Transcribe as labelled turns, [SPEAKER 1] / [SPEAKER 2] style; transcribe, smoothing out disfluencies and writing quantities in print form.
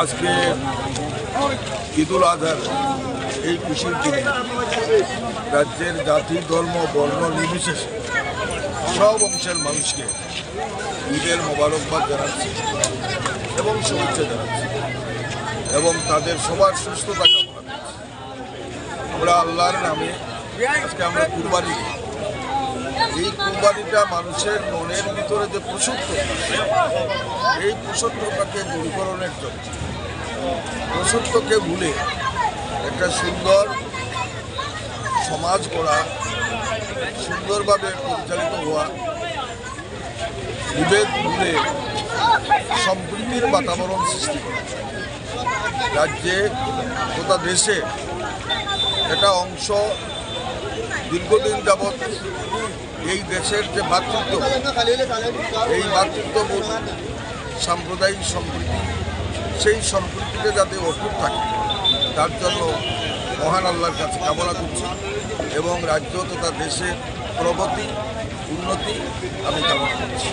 [SPEAKER 1] আজকে ঈদুল আজহার এই খুশির দিনে রাজ্যের জাতি ধর্ম বর্ণ নির্বিশেষে সব অংশের মানুষকে ঈদের মোবারকবাদ জানাচ্ছি এবং শুভেচ্ছা জানাচ্ছি এবং তাদের সবার সুস্থতা কামনা করছি। আমরা আল্লাহর নামে আজকে আমরা কুরবানি দিই। এই কুরবানিটা মানুষের মনের ভিতরে যে প্রসূত্র, এই প্রসূত্রটাকে দূরীকরণের জন্য, প্রসূত্রকে ভুলে একটা সুন্দর সমাজ গড়া, সুন্দরভাবে পরিচালিত হওয়া, বিভেদ ভুলে সম্প্রীতির বাতাবরণ সৃষ্টি করা, রাজ্যে তথা দেশে একটা অংশ দীর্ঘদিন যাবৎ এই দেশের যে ভাতৃত্ব, এই ভাতৃত্ববোধ সাম্প্রদায়িক সম্প্রীতি, সেই সম্প্রীতিতে যাতে অটুট থাকে তার জন্য মহান আল্লাহর কাছে কামনা করছি এবং রাজ্য তথা দেশের প্রগতি উন্নতি আমি কামনা করছি।